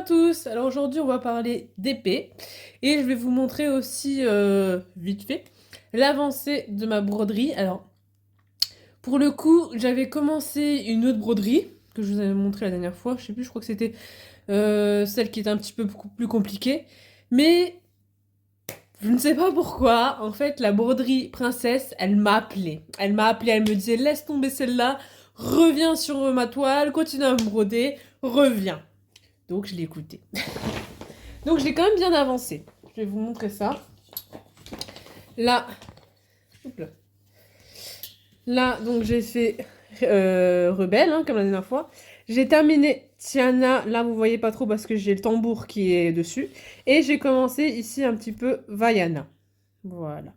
tous, alors aujourd'hui on va parler d'épée et je vais vous montrer aussi vite fait l'avancée de ma broderie. Alors pour le coup j'avais commencé une autre broderie que je vous avais montré la dernière fois, je sais plus, je crois que c'était celle qui était un petit peu beaucoup plus compliquée, mais je ne sais pas pourquoi, en fait la broderie princesse elle m'a appelée, elle me disait laisse tomber celle-là, reviens sur ma toile, continue à me broder, reviens. Donc je l'ai écouté. Donc je l'ai quand même bien avancé. Je vais vous montrer ça. Là, là donc j'ai fait Rebelle, hein, comme la dernière fois. J'ai terminé Tiana, là vous voyez pas trop parce que j'ai le tambour qui est dessus. Et j'ai commencé ici un petit peu Vaiana. Voilà.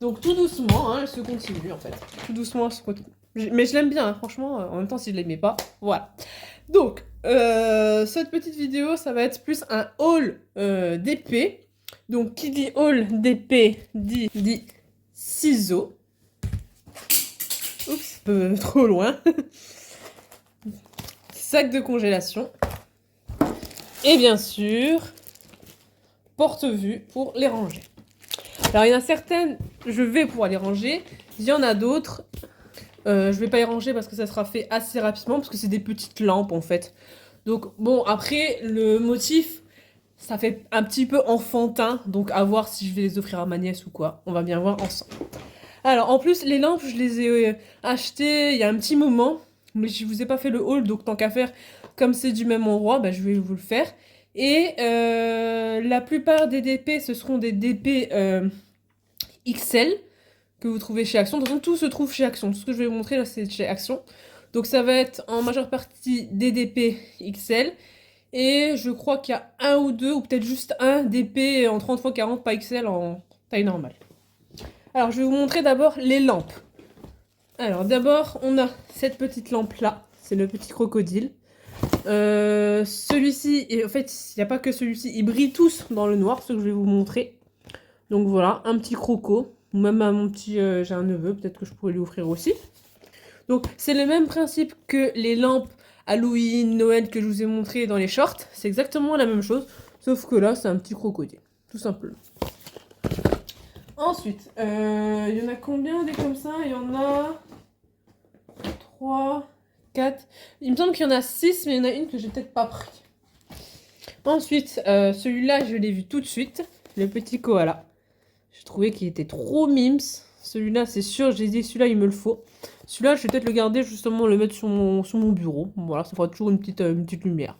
Donc tout doucement, hein, elle se continue en fait. Tout doucement, elle se continue. Mais je l'aime bien, hein, franchement, en même temps si je l'aimais pas, voilà. Donc, cette petite vidéo, ça va être plus un haul d'épée. Donc, qui dit haul d'épée dit ciseaux. Oups, un peu trop loin. Sac de congélation. Et bien sûr, porte-vue pour les ranger. Alors, il y en a certaines, je vais pouvoir les ranger. Il y en a d'autres, je vais pas les ranger parce que ça sera fait assez rapidement, parce que c'est des petites lampes en fait. Donc bon, après, le motif, ça fait un petit peu enfantin, donc à voir si je vais les offrir à ma nièce ou quoi. On va bien voir ensemble. Alors, en plus, les lampes, je les ai achetées il y a un petit moment, mais je vous ai pas fait le haul, donc tant qu'à faire, comme c'est du même endroit, bah, je vais vous le faire. Et la plupart des DP, ce seront des DP XL, que vous trouvez chez Action. De toute façon, tout se trouve chez Action. Tout ce que je vais vous montrer, là, c'est chez Action. Donc ça va être en majeure partie des DP XL. Et je crois qu'il y a un ou deux, ou peut-être juste un DP en 30x40, pas XL, en taille normale. Alors, je vais vous montrer d'abord les lampes. Alors, d'abord, on a cette petite lampe-là. C'est le petit crocodile. Celui-ci, et en fait, il n'y a pas que celui-ci. Ils brillent tous dans le noir, ce que je vais vous montrer. Donc voilà, un petit croco. Ou même à mon petit... j'ai un neveu, peut-être que je pourrais lui offrir aussi. Donc, c'est le même principe que les lampes Halloween, Noël que je vous ai montré dans les shorts. C'est exactement la même chose, sauf que là, c'est un petit crocodile. Tout simplement. Ensuite, il y en a combien des comme ça? Il y en a 3, 4. Il me semble qu'il y en a 6, mais il y en a une que j'ai peut-être pas pris. Ensuite, celui-là, je l'ai vu tout de suite. Le petit koala. Je trouvais qu'il était trop mimes. Celui-là, c'est sûr, j'ai dit celui-là, il me le faut. Celui-là, je vais peut-être le garder, justement, le mettre sur mon bureau. Voilà, ça fera toujours une petite lumière.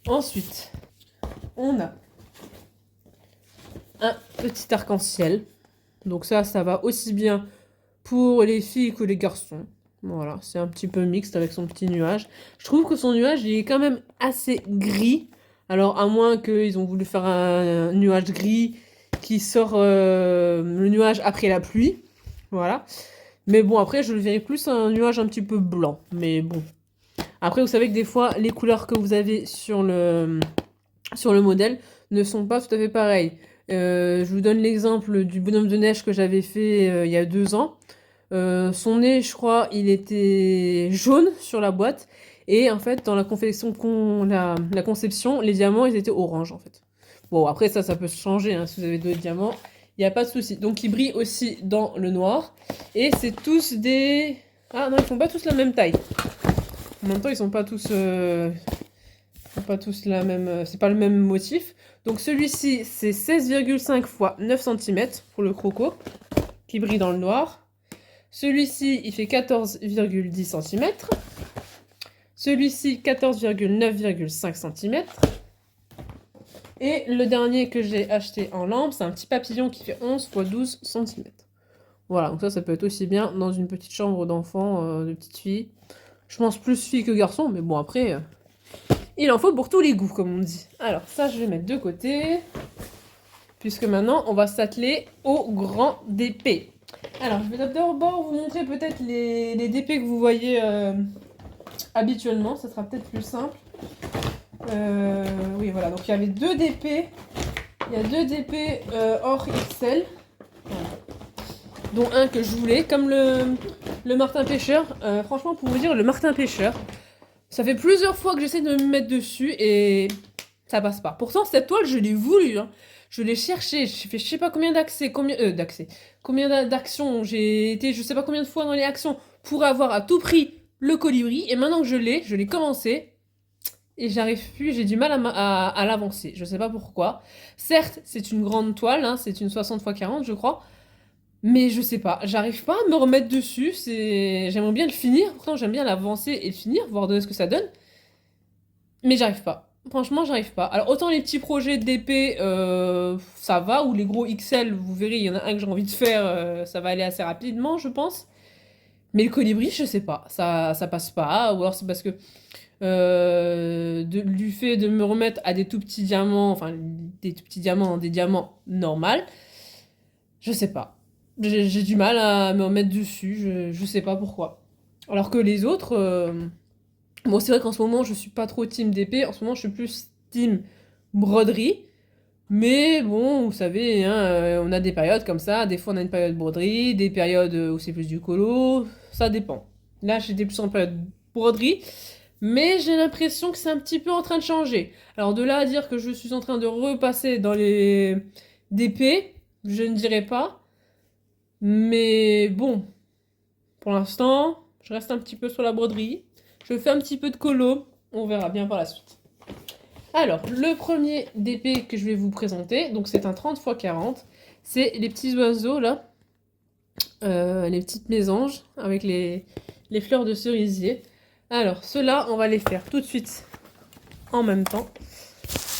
Ensuite, on a un petit arc-en-ciel. Donc ça va aussi bien pour les filles que les garçons. Voilà, c'est un petit peu mixte avec son petit nuage. Je trouve que son nuage, il est quand même assez gris. Alors, à moins qu'ils ont voulu faire un nuage gris qui sort le nuage après la pluie. Voilà. Mais bon, après, je le verrai plus un nuage un petit peu blanc. Mais bon. Après, vous savez que des fois, les couleurs que vous avez sur le modèle ne sont pas tout à fait pareilles. Je vous donne l'exemple du bonhomme de neige que j'avais fait il y a 2 ans. Son nez, je crois, il était jaune sur la boîte. Et en fait, dans la conception, les diamants, ils étaient orange, en fait. Bon, après, ça peut se changer, hein, si vous avez d'autres diamants. Il n'y a pas de souci. Donc, ils brillent aussi dans le noir. Et c'est tous des... Ah non, ils font pas tous la même taille. En même temps, ils sont pas tous... pas tous la même... c'est pas le même motif. Donc, celui-ci, c'est 16,5 x 9 cm pour le croco, qui brille dans le noir. Celui-ci, il fait 14,10 cm. Celui-ci, 14,9,5 cm. Et le dernier que j'ai acheté en lampe, c'est un petit papillon qui fait 11 x 12 cm. Voilà, donc ça peut être aussi bien dans une petite chambre d'enfant, de petite fille. Je pense plus fille que garçon, mais bon, après, il en faut pour tous les goûts, comme on dit. Alors, ça, je vais mettre de côté. Puisque maintenant, on va s'atteler au grand DP. Alors, je vais d'abord vous montrer peut-être les DP que vous voyez habituellement. Ça sera peut-être plus simple. Oui, voilà. Donc, il y avait 2 DP. Il y a 2 DP hors XL. Voilà. Dont un que je voulais. Comme le Martin Pêcheur. Franchement, pour vous dire, le Martin Pêcheur, Ça fait plusieurs fois que j'essaie de me mettre dessus et ça passe pas. Pourtant, cette toile, je l'ai voulu, hein. Je l'ai cherchée. J'ai fait je sais pas combien d'accès, combien d'actions. J'ai été je sais pas combien de fois dans les actions pour avoir à tout prix le colibri. Et maintenant que je l'ai commencé. Et j'arrive plus, j'ai du mal à l'avancer. Je sais pas pourquoi. Certes, c'est une grande toile, hein, c'est une 60 x 40, je crois. Mais je sais pas, j'arrive pas à me remettre dessus. J'aimerais bien le finir, pourtant j'aime bien l'avancer et le finir, voir de ce que ça donne. Mais j'arrive pas. Franchement, j'arrive pas. Alors, autant les petits projets d'épée, ça va, ou les gros XL, vous verrez, il y en a un que j'ai envie de faire, ça va aller assez rapidement, je pense. Mais le colibri, je sais pas, ça passe pas, ou alors c'est parce que du fait de me remettre à des tout petits diamants, enfin des tout petits diamants, des diamants normaux, je sais pas. J'ai du mal à me remettre dessus, je sais pas pourquoi. Alors que les autres, bon c'est vrai qu'en ce moment je suis pas trop team d'épée, en ce moment je suis plus team broderie. Mais bon, vous savez, hein, on a des périodes comme ça, des fois on a une période broderie, des périodes où c'est plus du colo, ça dépend. Là j'étais plus en période broderie. Mais j'ai l'impression que c'est un petit peu en train de changer. Alors de là à dire que je suis en train de repasser dans les DP, je ne dirais pas. Mais bon, pour l'instant, je reste un petit peu sur la broderie. Je fais un petit peu de colo. On verra bien par la suite. Alors, le premier DP que je vais vous présenter, donc c'est un 30 x 40. C'est les petits oiseaux là. Les petites mésanges avec les fleurs de cerisier. Alors, ceux-là, on va les faire tout de suite en même temps.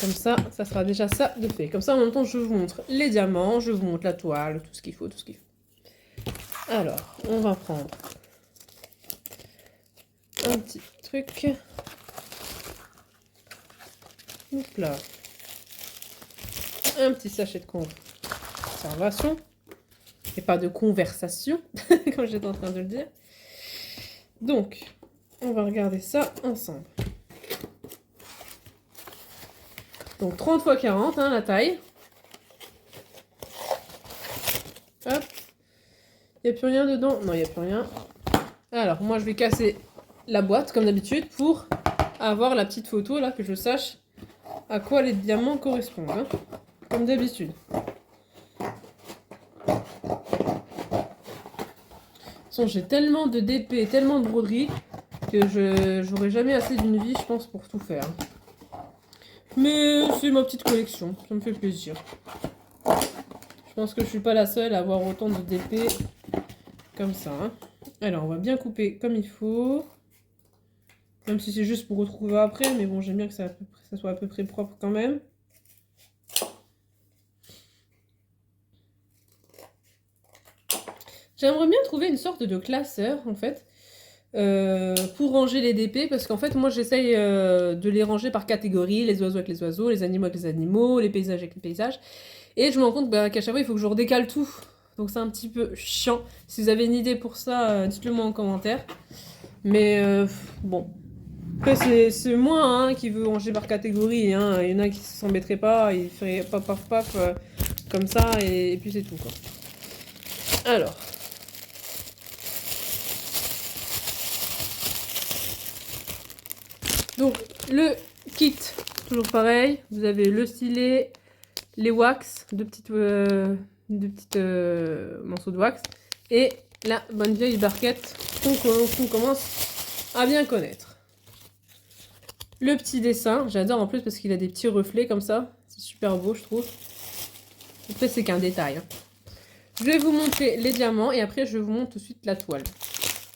Comme ça, ça sera déjà ça de fait. Comme ça, en même temps, je vous montre les diamants, je vous montre la toile, tout ce qu'il faut, tout ce qu'il faut. Alors, on va prendre un petit truc. Donc là, un petit sachet de conservation. Et pas de conversation, comme j'étais en train de le dire. Donc, on va regarder ça ensemble. Donc 30 x 40, hein, la taille. Hop. Il n'y a plus rien dedans. Non, il n'y a plus rien. Alors, moi, je vais casser la boîte, comme d'habitude, pour avoir la petite photo, là, que je sache à quoi les diamants correspondent. Hein, comme d'habitude. J'ai tellement de DP, tellement de broderie, que j'aurai jamais assez d'une vie, je pense, pour tout faire. Mais c'est ma petite collection, ça me fait plaisir. Je pense que je suis pas la seule à avoir autant de DP comme ça. Hein. Alors, on va bien couper comme il faut. Même si c'est juste pour retrouver après, mais bon, j'aime bien que ça soit à peu près propre quand même. J'aimerais bien trouver une sorte de classeur, en fait, pour ranger les DP, parce qu'en fait, moi, j'essaye de les ranger par catégorie, les oiseaux avec les oiseaux, les animaux avec les animaux, les paysages avec les paysages. Et je me rends compte qu'à chaque fois, il faut que je redécale tout. Donc c'est un petit peu chiant. Si vous avez une idée pour ça, dites-le moi en commentaire. Mais bon. Après, c'est moi hein, qui veut ranger par catégorie. Hein. Il y en a qui s'embêteraient pas, ils feraient paf paf paf comme ça, et puis c'est tout. Quoi. Alors. Donc, le kit, toujours pareil. Vous avez le stylet, les wax, deux petites morceaux de wax, et la bonne vieille barquette qu'on commence à bien connaître. Le petit dessin, j'adore en plus parce qu'il a des petits reflets comme ça. C'est super beau, je trouve. Après, c'est qu'un détail. Hein. Je vais vous montrer les diamants et après, je vous montre tout de suite la toile.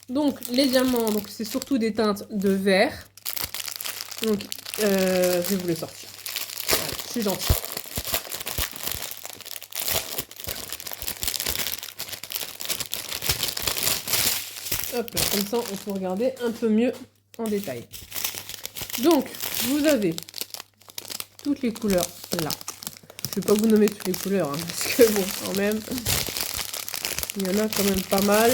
Donc, les diamants, c'est surtout des teintes de vert. Donc, je vais vous les sortir. Voilà, je suis gentille. Hop là, comme ça, on peut regarder un peu mieux en détail. Donc, vous avez toutes les couleurs là. Je vais pas vous nommer toutes les couleurs, hein, parce que bon, quand même, il y en a quand même pas mal.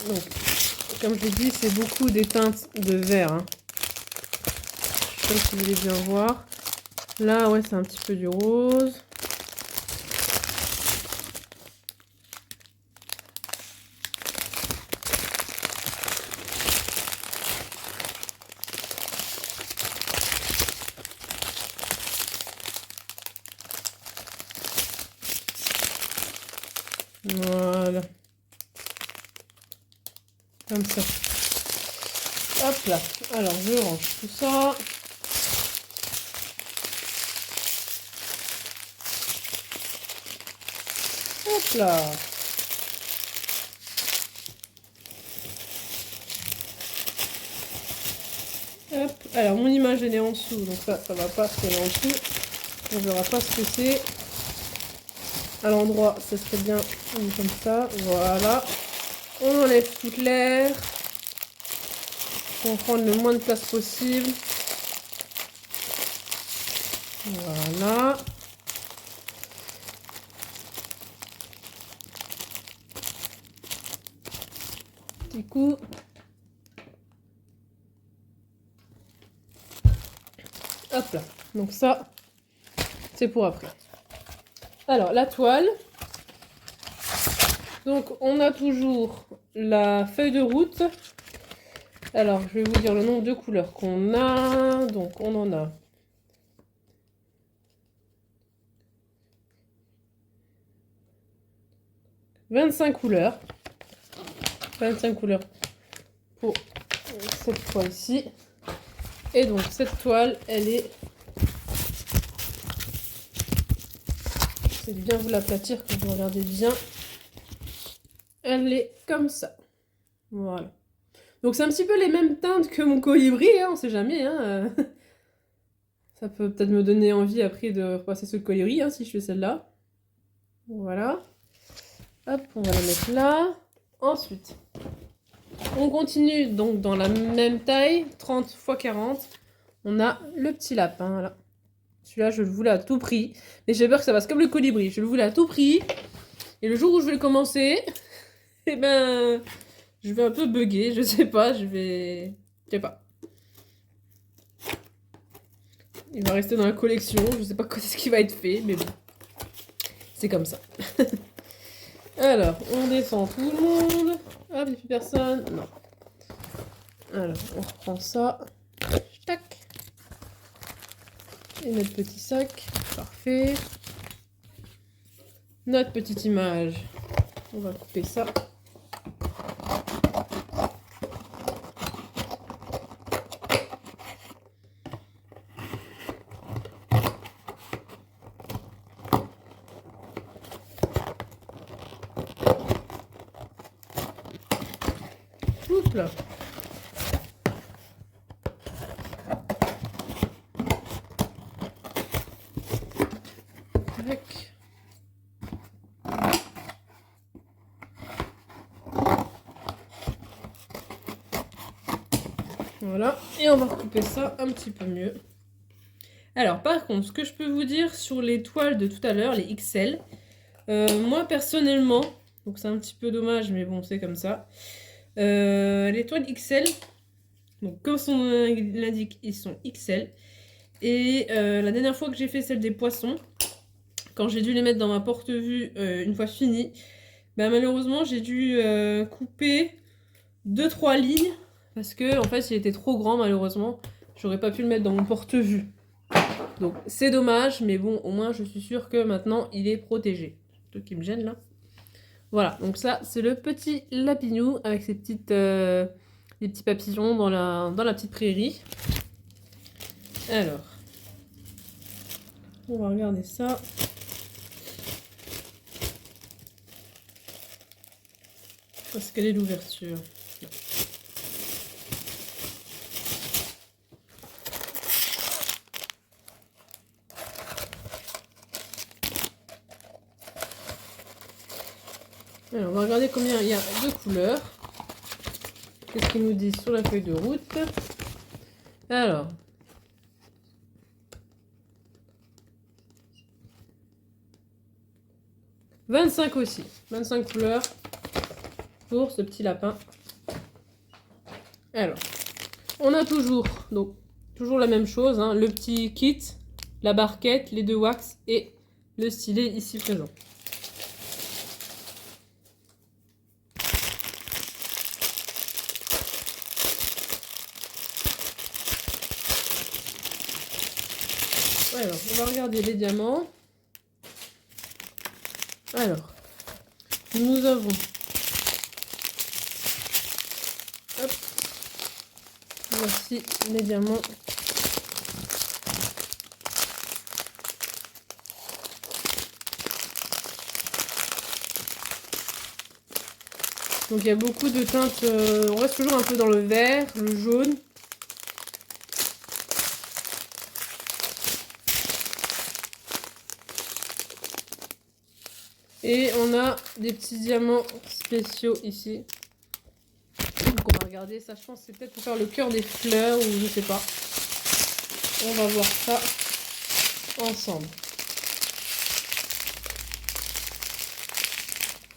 Donc, comme je l'ai dit, c'est beaucoup des teintes de vert. Hein. Je sais pas si vous voulez bien voir. Là, ouais, c'est un petit peu du rose. Voilà. Comme ça. Hop là. Alors, je range tout ça. Hop là. Hop. Alors, mon image, elle est en dessous. Donc ça va pas se coller en dessous. On verra pas ce que c'est. À l'endroit, ça serait bien comme ça. Voilà. On enlève toute l'air. Pour prendre le moins de place possible. Voilà. Petit coup. Hop là. Donc ça, c'est pour après. Alors, la toile. Donc, on a toujours la feuille de route. Alors, je vais vous dire le nombre de couleurs qu'on a. Donc, on en a 25 couleurs. 25 couleurs pour cette toile-ci. Et donc, cette toile, elle est... J'essaie de bien vous l'aplatir quand vous regardez bien. Elle est comme ça. Voilà. Donc, c'est un petit peu les mêmes teintes que mon colibri, hein, on sait jamais. Hein. Ça peut peut-être me donner envie après de repasser ce colibri, hein, si je fais celle-là. Voilà. Hop, on va la mettre là. Ensuite, on continue donc dans la même taille, 30 x 40. On a le petit lapin, là. Celui-là, je le voulais à tout prix. Mais j'ai peur que ça passe comme le colibri. Je le voulais à tout prix. Et le jour où je vais le commencer, eh ben, je vais un peu bugger. Je sais pas, je sais pas. Il va rester dans la collection. Je sais pas quand est-ce qu'il va être fait, mais bon. C'est comme ça. Alors, on descend tout le monde. Hop, il n'y a plus personne. Non. Alors, on reprend ça. Tac. Et notre petit sac. Parfait. Notre petite image. On va couper ça. Oups là. Tac. Voilà, et on va recouper ça un petit peu mieux. Alors, par contre, ce que je peux vous dire sur les toiles de tout à l'heure, les XL, moi personnellement, donc c'est un petit peu dommage, mais bon, c'est comme ça. Les toiles XL, donc comme son nom l'indique, ils sont XL. Et la dernière fois que j'ai fait celle des poissons, quand j'ai dû les mettre dans ma porte-vue une fois fini, bah, malheureusement j'ai dû couper 2-3 lignes parce que en fait il était trop grand malheureusement. J'aurais pas pu le mettre dans mon porte-vue. Donc c'est dommage, mais bon, au moins je suis sûre que maintenant il est protégé. C'est un truc qui me gêne là. Voilà, donc ça c'est le petit lapinou avec ses petites, les petits papillons dans la petite prairie. Alors, on va regarder ça. Parce qu'elle est l'ouverture. Alors, on va regarder combien il y a de couleurs. Qu'est-ce qu'ils nous disent sur la feuille de route. Alors. « 25 aussi. 25 couleurs pour ce petit lapin. Alors, on a toujours la même chose. Hein, le petit kit, la barquette, les 2 wax et le stylet ici présent. Alors, on va regarder les diamants. Alors, nous avons... Hop. Voici les diamants. Donc il y a beaucoup de teintes, on reste toujours un peu dans le vert, le jaune. Et on a des petits diamants spéciaux ici. Donc on va regarder, ça je pense c'est peut-être pour faire le cœur des fleurs ou je sais pas. On va voir ça ensemble.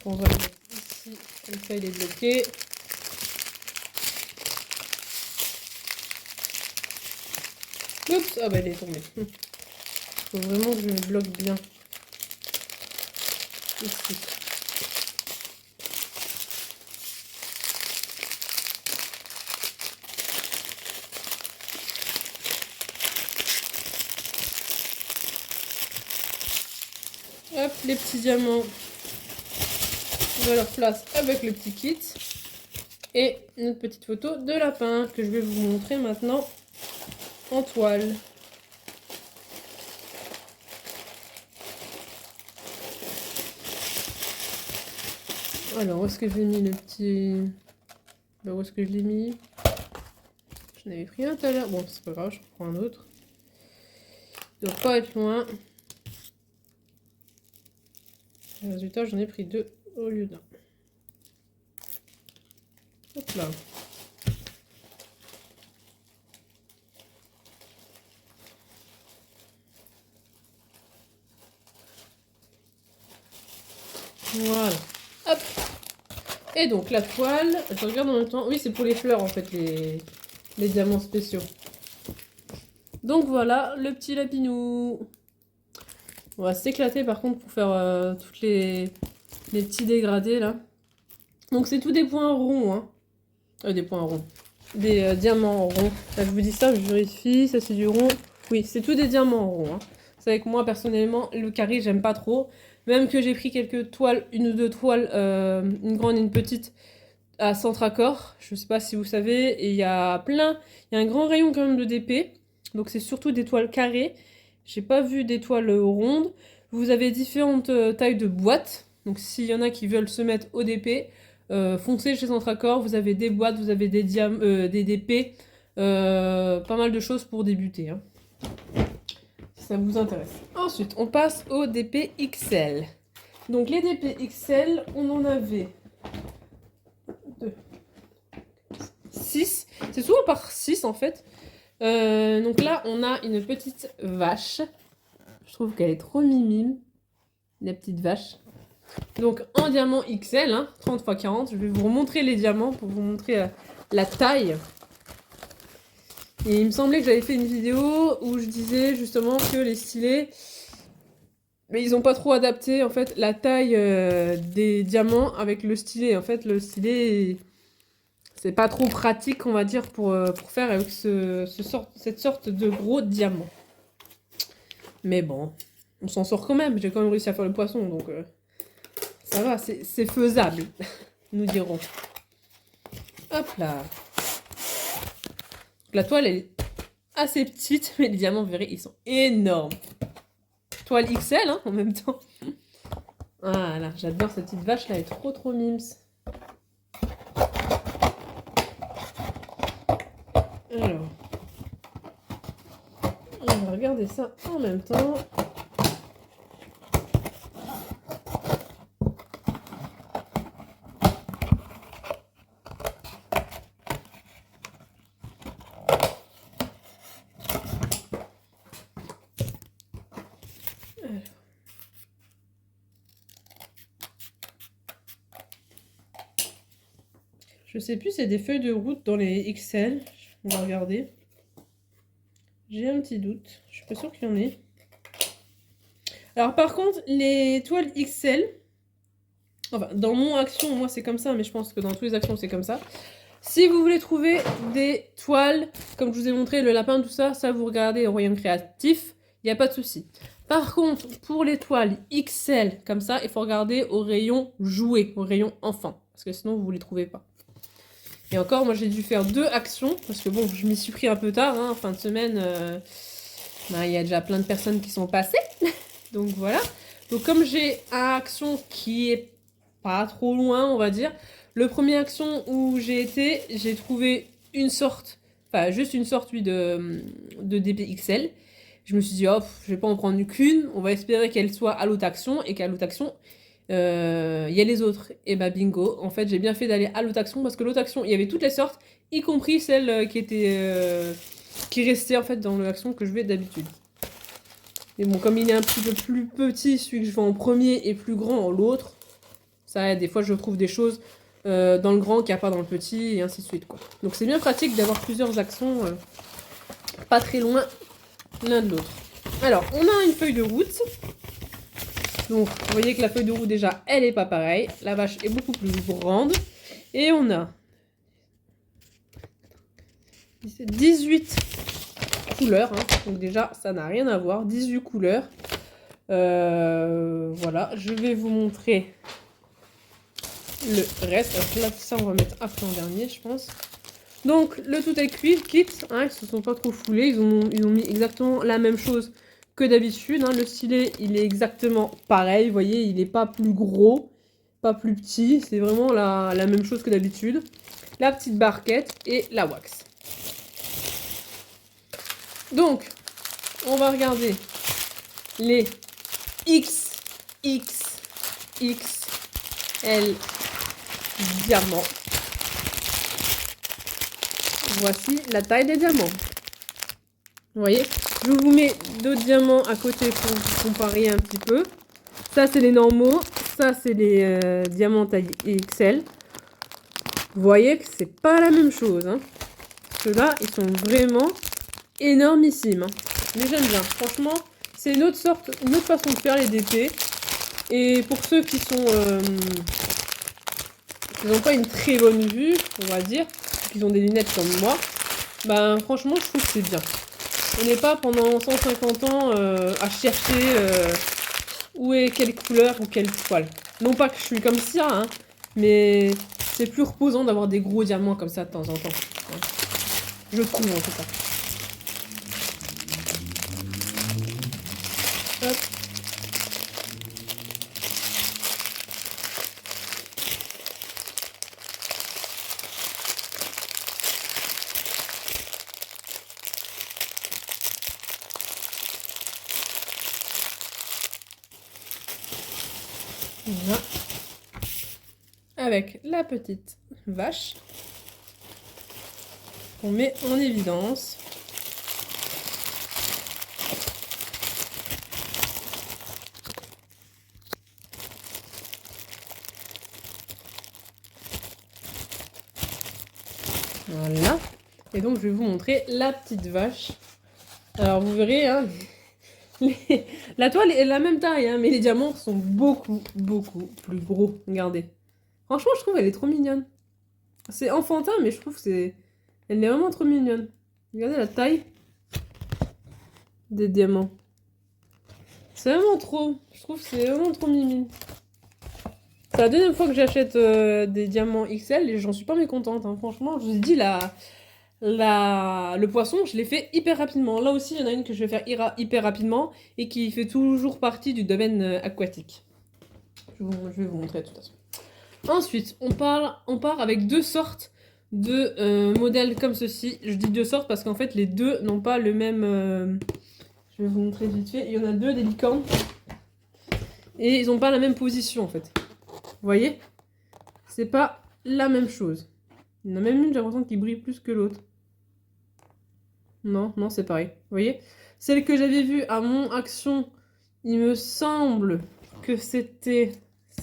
On va le mettre ici, comme ça il est bloqué. Oups, ah bah il est tombé. Il faut vraiment que je me bloque bien. Ici. Hop, les petits diamants. On va leur place avec le petit kit. Et notre petite photo de lapin que je vais vous montrer maintenant en toile. Alors, où est-ce que j'ai mis le petit... Bah, où est-ce que je l'ai mis? J'en avais pris un tout à l'heure. Bon, c'est pas grave, je prends un autre. Il doit pas être loin. Le résultat, j'en ai pris 2 au lieu d'un. Hop là. Voilà. Hop. Et donc la toile, je regarde en même temps. Oui, c'est pour les fleurs en fait, les diamants spéciaux. Donc voilà, le petit lapinou. On va s'éclater par contre pour faire toutes les petits dégradés là. Donc c'est tout des points ronds, hein. Des points ronds. Des diamants ronds. Là je vous dis ça, je vérifie, ça c'est du rond. Oui, c'est tout des diamants ronds, hein. C'est vrai que moi personnellement, le carré j'aime pas trop. Même que j'ai pris quelques toiles, une ou deux toiles, une grande et une petite, à Centracor. Je sais pas si vous savez. Et il y a plein, il y a un grand rayon quand même de DP. Donc c'est surtout des toiles carrées. J'ai pas vu des toiles rondes. Vous avez différentes tailles de boîtes. Donc s'il y en a qui veulent se mettre au DP, foncez chez Centracor. Vous avez des boîtes, vous avez des DP. Pas mal de choses pour débuter, hein. Si ça vous intéresse. Ensuite, on passe au DP XL. Donc les DP XL, on en avait 6. C'est souvent par 6 en fait. Donc là, on a une petite vache. Je trouve qu'elle est trop mimime. La petite vache. Donc en diamant XL, hein, 30 x 40. Je vais vous remontrer les diamants pour vous montrer la taille. Et il me semblait que j'avais fait une vidéo où je disais justement que les stylés, mais ils n'ont pas trop adapté en fait la taille des diamants avec le stylet. En fait, le stylet, c'est pas trop pratique, on va dire, pour faire avec cette sorte de gros diamant. Mais bon, on s'en sort quand même. J'ai quand même réussi à faire le poisson, donc ça va, c'est faisable, nous dirons. Hop là. La toile, elle est assez petite, mais les diamants, vous verrez, ils sont énormes. Toile XL, hein, en même temps. Voilà, j'adore cette petite vache là, elle est trop mimes. Alors, on va regarder ça en même temps. Je sais plus, c'est des feuilles de route dans les XL. On va regarder. J'ai un petit doute. Je suis pas sûre qu'il y en ait. Alors par contre, les toiles XL, enfin dans mon action, moi c'est comme ça, mais je pense que dans tous les actions c'est comme ça. Si vous voulez trouver des toiles, comme je vous ai montré, le lapin, tout ça, ça vous regardez au Royaume Créatif, il n'y a pas de souci. Par contre, pour les toiles XL, comme ça, il faut regarder au rayon jouet, au rayon enfant. Parce que sinon, vous ne les trouvez pas. Et encore, moi, j'ai dû faire 2 actions. Parce que bon, je m'y suis pris un peu tard. Hein, fin de semaine, il y a déjà plein de personnes qui sont passées. Donc voilà. Donc comme j'ai une action qui est pas trop loin, on va dire. Le premier action où j'ai été, j'ai trouvé une sorte, enfin juste une sorte, oui, de DPXL. Je me suis dit, oh, je vais pas en prendre qu'une, on va espérer qu'elle soit à l'autre action, et qu'à l'autre action, il y a les autres. Et bah bingo, en fait j'ai bien fait d'aller à l'autre action, parce que l'autre action, il y avait toutes les sortes, y compris celle qui restait en fait dans l'action que je vais d'habitude. Mais bon, comme il est un petit peu plus petit, celui que je vois en premier, et plus grand en l'autre, ça, des fois, je trouve des choses dans le grand qu'il n'y a pas dans le petit, et ainsi de suite, quoi. Donc c'est bien pratique d'avoir plusieurs actions pas très loin l'un de l'autre. Alors, on a une feuille de route. Donc, vous voyez que la feuille de route, déjà, elle est pas pareille. La vache est beaucoup plus grande. Et on a 18 couleurs. Hein. Donc déjà, ça n'a rien à voir. 18 couleurs. Voilà, je vais vous montrer le reste. Alors là, ça, on va mettre après en dernier, je pense. Donc, le tout est cuit, kit, hein, ils se sont pas trop foulés, ils ont mis exactement la même chose que d'habitude. Hein. Le stylet, il est exactement pareil, vous voyez, il n'est pas plus gros, pas plus petit, c'est vraiment la même chose que d'habitude. La petite barquette et la wax. Donc, on va regarder les XXXL diamants. Voici la taille des diamants. Vous voyez, je vous mets d'autres diamants à côté pour vous comparer un petit peu. Ça, c'est les normaux. Ça, c'est les diamants taille XL. Vous voyez que c'est pas la même chose. Hein. Ceux-là, ils sont vraiment énormissimes. Hein. Mais j'aime bien. Franchement, c'est une autre façon de faire les DP. Et pour ceux qui n'ont pas une très bonne vue, on va dire, qui ont des lunettes comme moi, ben franchement, je trouve que c'est bien. On n'est pas pendant 150 ans à chercher où est quelle couleur ou quelle toile. Non pas que je suis comme ça, hein, mais c'est plus reposant d'avoir des gros diamants comme ça de temps en temps. Hein. Je trouve en tout cas. Hop. Voilà. Avec la petite vache qu'on met en évidence. Voilà. Et donc je vais vous montrer la petite vache. Alors vous verrez, hein, la toile est la même taille, hein, mais les diamants sont beaucoup plus gros. Regardez. Franchement, je trouve elle est trop mignonne. C'est enfantin, mais je trouve que elle est vraiment trop mignonne. Regardez la taille des diamants. C'est vraiment trop. Je trouve que c'est vraiment trop mimi. C'est la deuxième fois que j'achète des diamants XL et j'en suis pas mécontente. Hein. Franchement, je vous ai dit, le poisson, je l'ai fait hyper rapidement. Là aussi, il y en a une que je vais faire hyper rapidement et qui fait toujours partie du domaine aquatique. Je vais vous montrer de toute façon. Ensuite, on part avec 2 sortes de modèles comme ceci. Je dis 2 sortes parce qu'en fait, les deux n'ont pas le même... Je vais vous montrer vite fait. Il y en a 2 des licornes. Et ils n'ont pas la même position, en fait. Vous voyez? C'est pas la même chose. Il y en a même une, j'ai l'impression, qui brille plus que l'autre. Non, c'est pareil. Vous voyez? Celle que j'avais vue à mon action, il me semble que c'était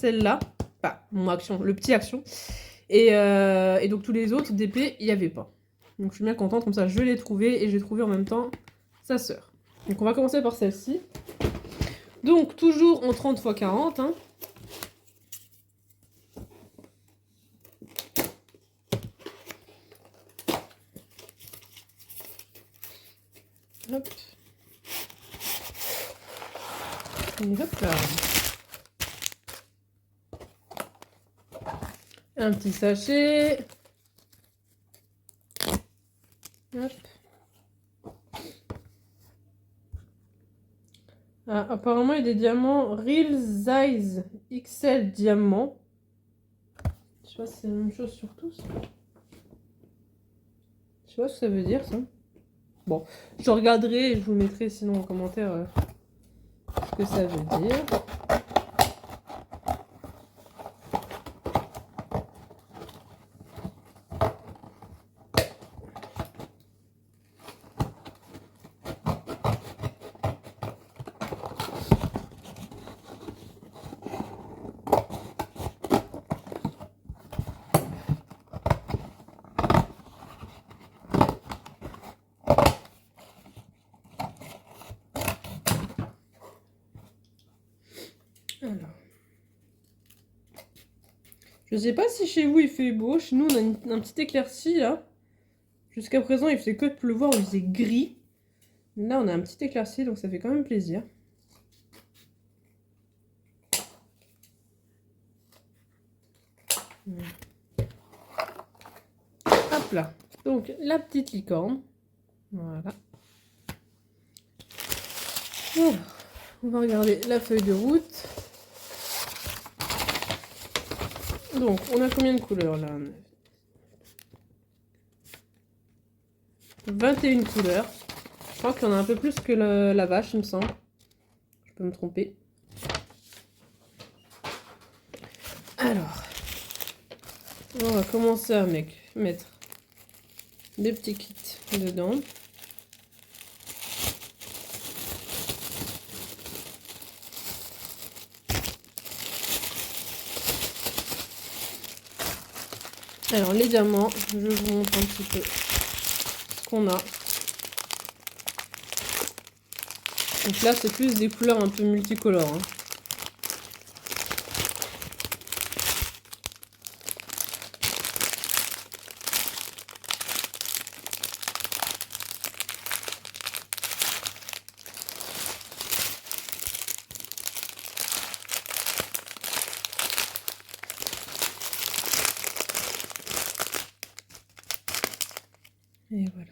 celle-là. Enfin, mon action, le petit action. Et donc tous les autres DP, il n'y avait pas. Donc je suis bien contente, comme ça je l'ai trouvé et j'ai trouvé en même temps sa sœur. Donc on va commencer par celle-ci. Donc toujours en 30 x 40. Hein. Hop. Et hop là. Un petit sachet. Hop. Ah, apparemment, il y a des diamants Real Size XL diamant. Je sais pas si c'est la même chose sur tous. Je sais pas ce que ça veut dire, ça. Bon, je regarderai et je vous mettrai sinon en commentaire ce que ça veut dire. Alors. Je sais pas si chez vous il fait beau. Chez nous, on a un petit éclairci là. Jusqu'à présent, il faisait que de pleuvoir, il faisait gris. Là, on a un petit éclairci, donc ça fait quand même plaisir. Hop là. Donc, la petite licorne. Voilà. Alors, on va regarder la feuille de route. Donc, on a combien de couleurs là? 21 couleurs. Je crois qu'il y en a un peu plus que la vache, il me semble. Je peux me tromper. Alors, on va commencer à mettre des petits kits dedans. Alors, les diamants, je vous montre un petit peu ce qu'on a. Donc là, c'est plus des couleurs un peu multicolores. Hein. Et voilà.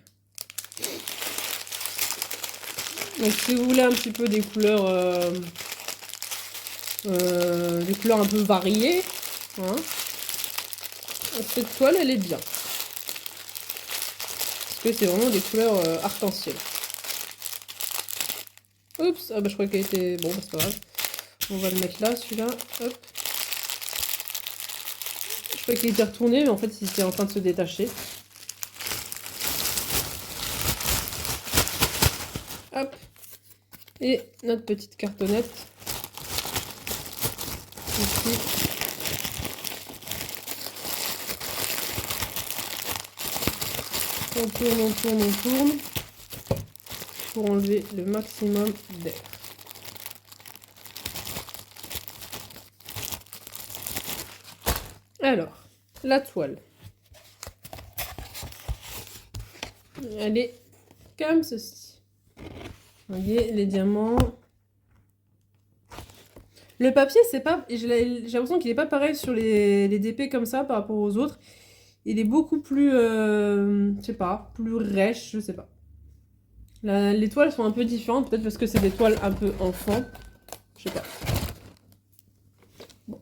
Donc si vous voulez un petit peu des couleurs un peu variées, hein, cette toile elle est bien. Parce que c'est vraiment des couleurs arc-en-ciel. Oups, ah bah je crois qu'elle était... Bon, bah, c'est pas grave. On va le mettre là, celui-là. Hop. Je crois qu'il était retourné, mais en fait il était en train de se détacher. Hop. Et notre petite cartonnette. Ici. On tourne, on tourne, on tourne. Pour enlever le maximum d'air. Alors, la toile. Elle est comme ceci. Vous voyez, les diamants. Le papier, c'est pas... J'ai l'impression qu'il n'est pas pareil sur les DP comme ça par rapport aux autres. Il est beaucoup plus... je sais pas, plus rêche, je sais pas. Les toiles sont un peu différentes, peut-être parce que c'est des toiles un peu enfants. Je sais pas. Bon.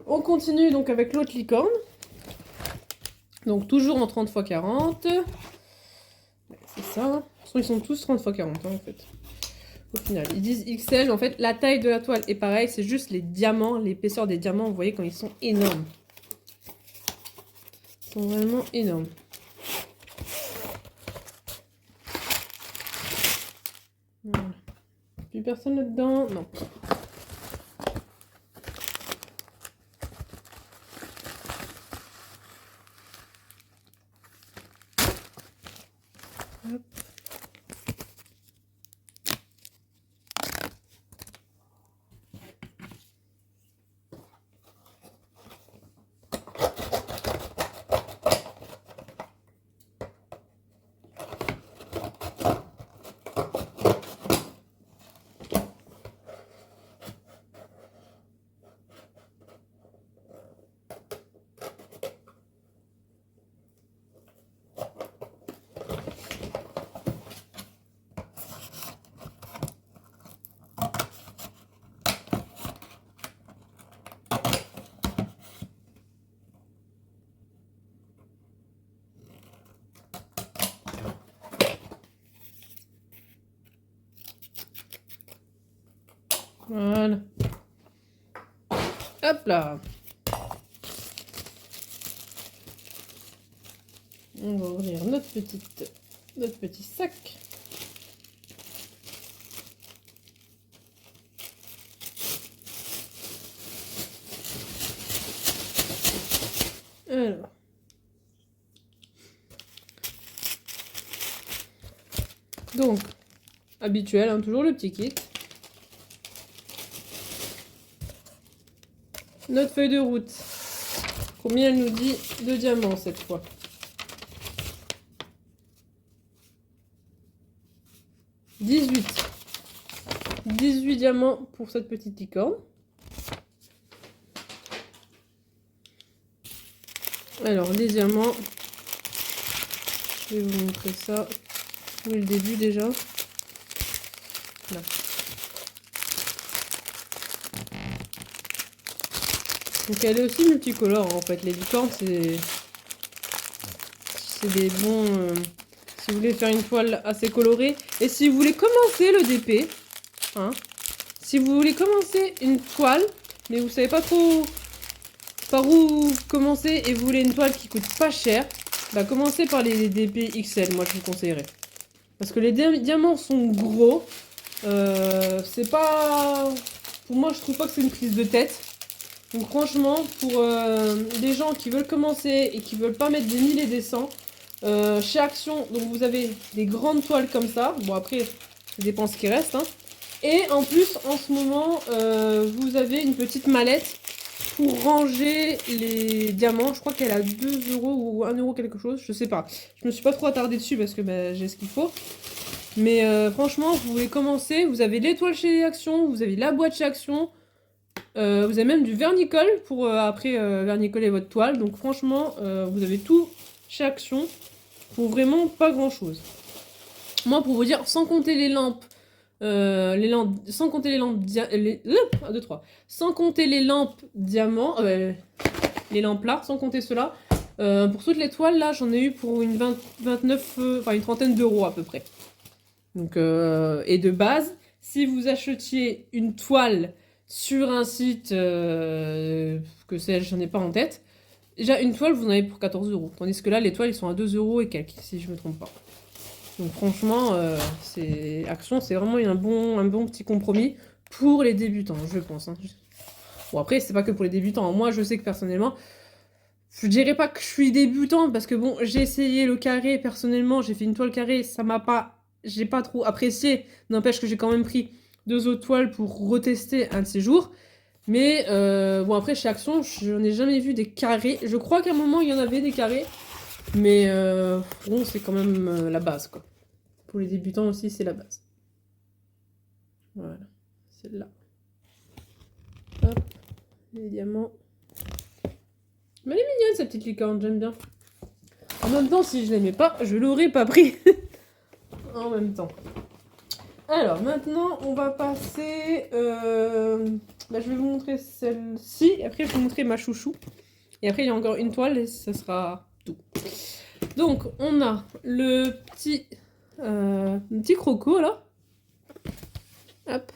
On continue donc avec l'autre licorne. Donc toujours en 30 x 40. C'est ça. De toute façon, ils sont tous 30 x 40 hein, en fait. Au final, ils disent XL. En fait, la taille de la toile est pareille. C'est juste les diamants, l'épaisseur des diamants. Vous voyez quand ils sont énormes. Ils sont vraiment énormes. Voilà. Plus personne là-dedans? Non. Hop. Voilà. Hop là. On va ouvrir notre petit sac. Alors. Donc, habituel, hein, toujours le petit kit. Notre feuille de route. Combien elle nous dit de diamants cette fois? 18. 18 diamants pour cette petite licorne. Alors, les diamants. Je vais vous montrer ça. Où est le début déjà? Là. Donc elle est aussi multicolore en fait. Les licornes, c'est des bons... si vous voulez faire une toile assez colorée. Et si vous voulez commencer le DP, hein, si vous voulez commencer une toile, mais vous savez pas trop par où commencer et vous voulez une toile qui coûte pas cher, bah commencez par les DP XL, moi je vous conseillerais. Parce que les diamants sont gros. C'est pas... Pour moi, je trouve pas que c'est une prise de tête. Donc franchement, pour des gens qui veulent commencer et qui veulent pas mettre des 1000 et des 100, chez Action, donc vous avez des grandes toiles comme ça. Bon après, ça dépend ce qui reste. Hein. Et en plus, en ce moment, vous avez une petite mallette pour ranger les diamants. Je crois qu'elle a 2 € ou 1 € quelque chose, je sais pas. Je me suis pas trop attardée dessus parce que bah, j'ai ce qu'il faut. Mais franchement, vous voulez commencer, vous avez l'étoile chez Action, vous avez la boîte chez Action, vous avez même du vernicole pour après vernicoler votre toile. Donc franchement, vous avez tout chez Action pour vraiment pas grand chose. Moi, pour vous dire, sans compter les lampes, sans compter les lampes, sans compter les lampes diamants, les lampes là, sans compter cela, pour toutes les toiles là, j'en ai eu pour une 29, enfin une trentaine d'euros à peu près. Donc, et de base, si vous achetiez une toile sur un site, que sais-je, j'en ai pas en tête, déjà une toile vous en avez pour 14 €. Tandis que là, les toiles ils sont à 2 € et quelques, si je me trompe pas. Donc franchement, Action, c'est vraiment un bon petit compromis pour les débutants, je pense. Hein. Bon après, c'est pas que pour les débutants. Moi, je sais que personnellement, je dirais pas que je suis débutante parce que bon, j'ai essayé le carré personnellement, j'ai fait une toile carrée, ça m'a pas... J'ai pas trop apprécié, n'empêche que j'ai quand même pris 2 autres toiles pour retester un de ces jours. Mais bon, après, chez Action, je n'ai jamais vu des carrés. Je crois qu'à un moment, il y en avait des carrés. Mais bon, c'est quand même la base, quoi. Pour les débutants aussi, c'est la base. Voilà, celle-là. Hop, les diamants. Mais elle est mignonne, cette petite licorne, j'aime bien. En même temps, si je l'aimais pas, je l'aurais pas pris. En même temps. Alors, maintenant, on va passer... Bah, je vais vous montrer celle-ci. Après, je vais vous montrer ma chouchou. Et après, il y a encore une toile et ça sera tout. Donc, on a le petit croco, là. Hop.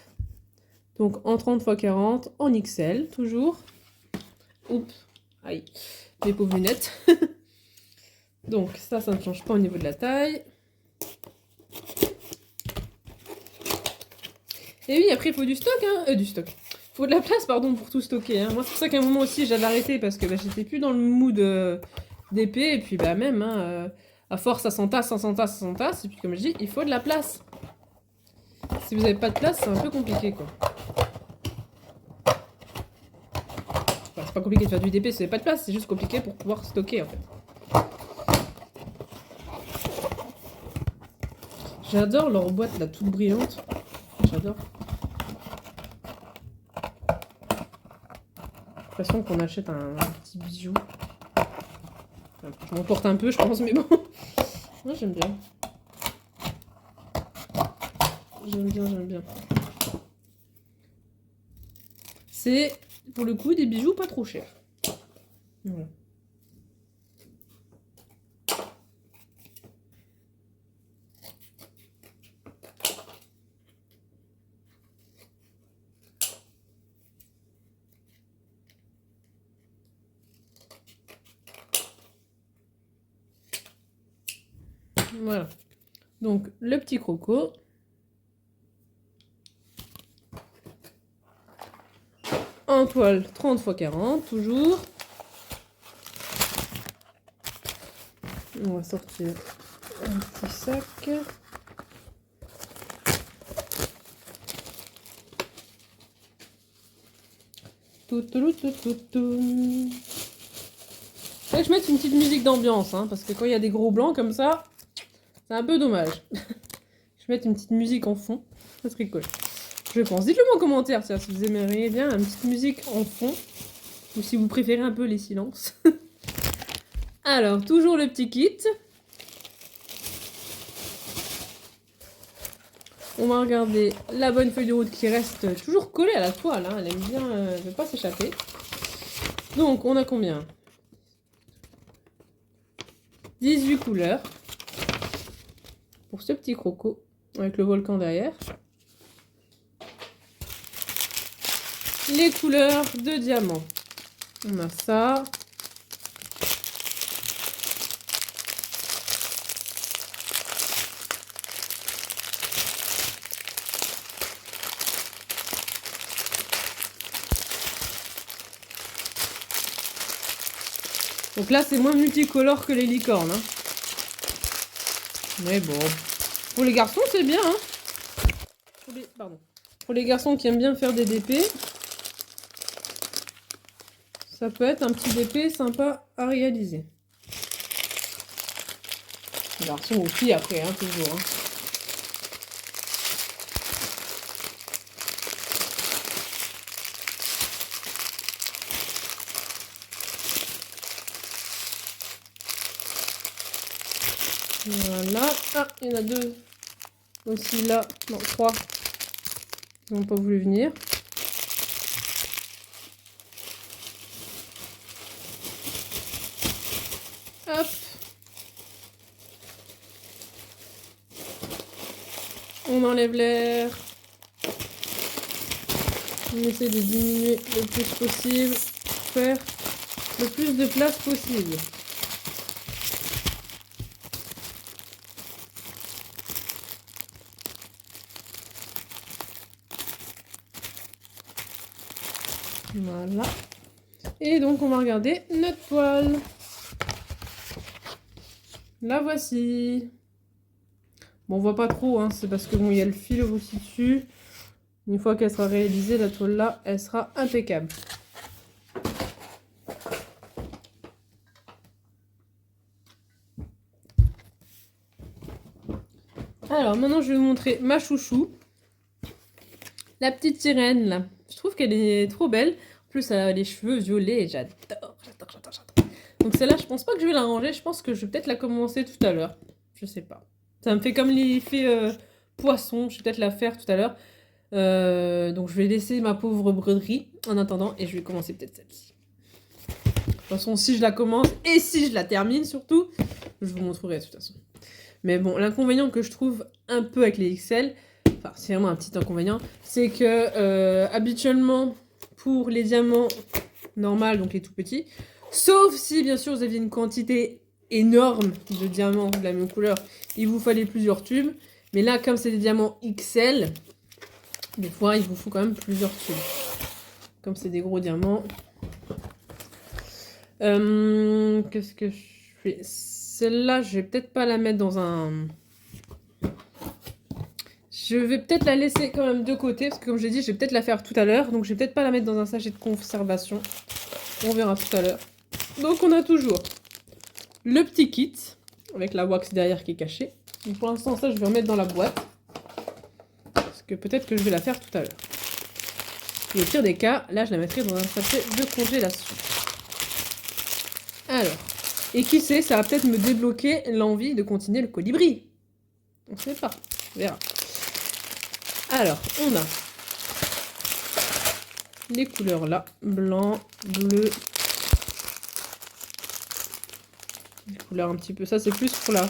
Donc, en 30 x 40, en XL, toujours. Oups. Aïe. Mes pauvres lunettes. Donc, ça ne change pas au niveau de la taille. Et oui, après, il faut du stock, hein. Du stock. Il faut de la place, pardon, pour tout stocker. Hein. Moi, c'est pour ça qu'à un moment aussi, j'avais arrêté parce que bah, j'étais plus dans le mood d'épée. Et puis, bah, même, hein, à force, ça s'entasse, ça s'entasse, ça s'entasse. Et puis, comme je dis, il faut de la place. Si vous n'avez pas de place, c'est un peu compliqué, quoi. Enfin, c'est pas compliqué de faire du DP si vous n'avez pas de place. C'est juste compliqué pour pouvoir stocker, en fait. J'adore leur boîte, là, toute brillante. J'adore. J'ai l'impression qu'on achète un petit bijou. Je m'emporte un peu, je pense, mais bon. Moi, j'aime bien. J'aime bien. C'est, pour le coup, des bijoux pas trop chers. Voilà. Voilà. Donc, le petit croco. En toile 30 x 40, toujours. On va sortir un petit sac. Tout. Faudrait que je mette une petite musique d'ambiance, hein, parce que quand il y a des gros blancs comme ça, c'est un peu dommage. Je vais mettre une petite musique en fond, ça serait cool. Je pense. Dites-le moi en commentaire si vous aimeriez bien une petite musique en fond, ou si vous préférez un peu les silences. Alors, toujours le petit kit. On va regarder la bonne feuille de route qui reste toujours collée à la toile. Hein. Elle aime bien, elle ne veut pas s'échapper. Donc, on a combien? 18 couleurs. Pour ce petit croco, avec le volcan derrière. Les couleurs de diamant. On a ça. Donc là, c'est moins multicolore que les licornes. Hein. Mais bon. Pour les garçons, c'est bien. Hein. Pour les garçons qui aiment bien faire des DP, ça peut être un petit DP sympa à réaliser. Les garçons aussi après, hein, toujours. Hein. Voilà. Ah, il y en a deux aussi là. Non, 3. Ils n'ont pas voulu venir. Hop. On enlève l'air. On essaie de diminuer le plus possible. Faire le plus de place possible. Voilà. Et donc, on va regarder notre toile. La voici. Bon, on voit pas trop, hein, c'est parce que bon, il y a le fil aussi dessus. Une fois qu'elle sera réalisée, la toile là, elle sera impeccable. Alors, maintenant, je vais vous montrer ma chouchou. La petite sirène, là. Je trouve qu'elle est trop belle. En plus, elle a les cheveux violets. J'adore. Donc celle-là, je pense pas que je vais la ranger. Je pense que je vais peut-être la commencer tout à l'heure. Je sais pas. Ça me fait comme l'effet poisson. Je vais peut-être la faire tout à l'heure. Donc je vais laisser ma pauvre broderie en attendant. Et je vais commencer peut-être celle-ci. De toute façon, si je la commence et si je la termine surtout, je vous montrerai de toute façon. Mais bon, l'inconvénient que je trouve un peu avec les XL, enfin c'est vraiment un petit inconvénient, c'est que habituellement pour les diamants normaux, donc les tout petits, sauf si bien sûr vous aviez une quantité énorme de diamants de la même couleur, il vous fallait plusieurs tubes. Mais là, comme c'est des diamants XL, des fois il vous faut quand même plusieurs tubes. Comme c'est des gros diamants. Qu'est-ce que je fais? Celle-là, je vais peut-être pas la mettre dans un... Je vais peut-être la laisser quand même de côté, parce que comme j'ai dit, je vais peut-être la faire tout à l'heure. Donc je vais peut-être pas la mettre dans un sachet de conservation. On verra tout à l'heure. Donc on a toujours le petit kit, avec la wax derrière qui est cachée. Donc pour l'instant, ça, je vais remettre dans la boîte. Parce que peut-être que je vais la faire tout à l'heure. Et au pire des cas, là, je la mettrai dans un sachet de congélation. Alors, et qui sait, ça va peut-être me débloquer l'envie de continuer le colibri. On ne sait pas, on verra. Alors, on a les couleurs là, blanc, bleu. Les couleurs un petit peu, ça c'est plus pour la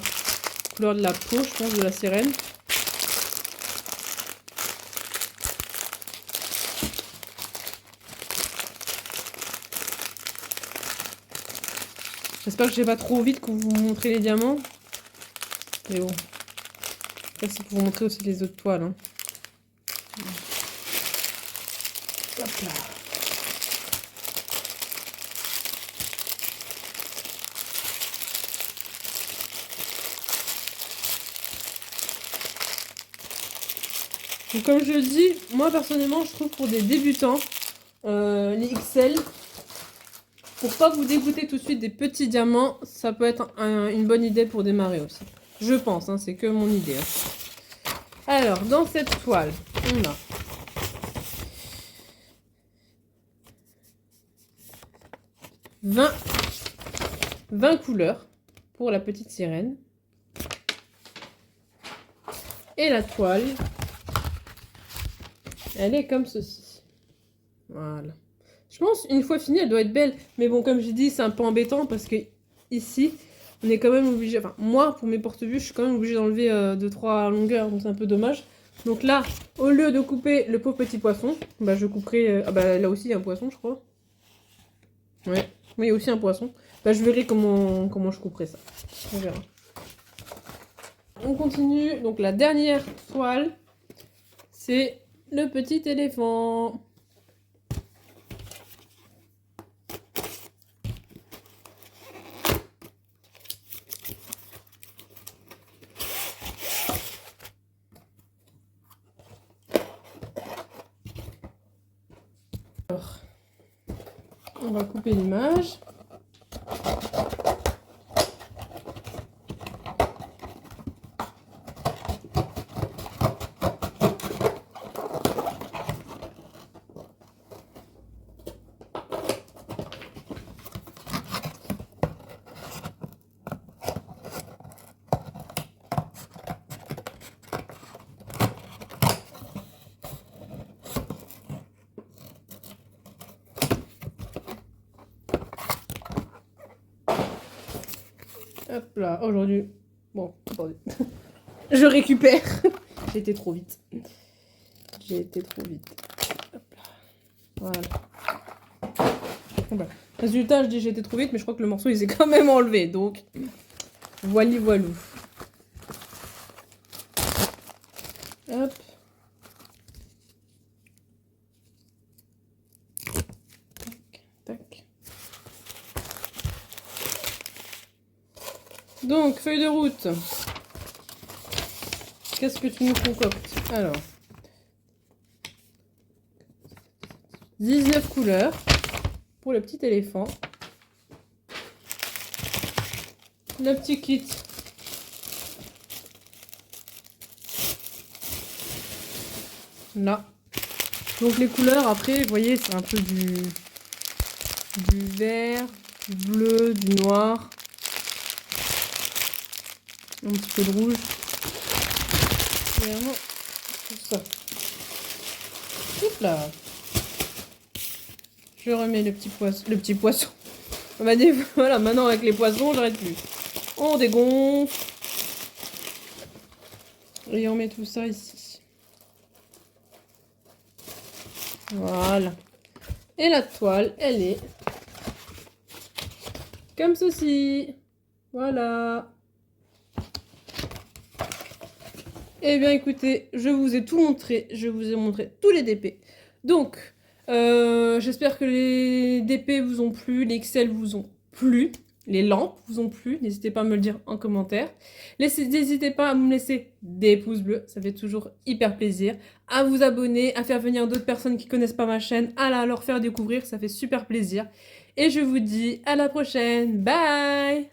couleur de la peau, je pense, de la sirène. J'espère que je vais pas trop vite que vous montrez les diamants. Mais bon. Ça, c'est pour vous montrer aussi les autres toiles. Hein. Hop là. Donc, comme je le dis, moi personnellement, je trouve pour des débutants, les XL, pour pas vous dégoûter tout de suite des petits diamants, ça peut être une bonne idée pour démarrer aussi. Je pense, hein, c'est que mon idée. Hein. Alors, dans cette toile, on a « 20 couleurs pour la petite sirène. Et la toile, elle est comme ceci. Voilà. Je pense, une fois finie, elle doit être belle. Mais bon, comme j'ai dit, c'est un peu embêtant parce que ici, on est quand même obligé... Enfin, moi, pour mes porte-buts, je suis quand même obligée d'enlever 2-3 longueurs. Donc, c'est un peu dommage. Donc là, au lieu de couper le pauvre petit poisson, bah, je couperai... ah bah, là aussi, il y a un poisson, je crois. Ouais. Oui, il y a aussi un poisson. Bah, je verrai comment je couperai ça. On verra. On continue. Donc, la dernière toile, c'est le petit éléphant. Alors, on va couper l'image. Hop là, aujourd'hui. Bon, attendez. Je récupère. J'ai été trop vite. J'ai été trop vite. Hop là. Voilà. Bon, bah. Résultat, je dis j'ai été trop vite, mais je crois que le morceau il s'est quand même enlevé. Donc, voili voilou. Hop. Tac, tac. Donc, feuille de route. Qu'est-ce que tu nous concoctes? Alors, 19 couleurs pour le petit éléphant. Le petit kit. Là. Donc les couleurs, après, vous voyez, c'est un peu du vert, du bleu, du noir. Un petit peu de rouge. C'est vraiment tout ça. Hop là. Je remets le petit poisson. On va dire, voilà, maintenant avec les poissons, j'arrête plus. On dégonfle. Et on met tout ça ici. Voilà. Et la toile, elle est comme ceci. Voilà. Eh bien, écoutez, je vous ai tout montré. Je vous ai montré tous les DP. Donc, j'espère que les DP vous ont plu, les XL vous ont plu, les lampes vous ont plu. N'hésitez pas à me le dire en commentaire. N'hésitez pas à me laisser des pouces bleus, ça fait toujours hyper plaisir. À vous abonner, à faire venir d'autres personnes qui connaissent pas ma chaîne, à leur faire découvrir, ça fait super plaisir. Et je vous dis à la prochaine. Bye!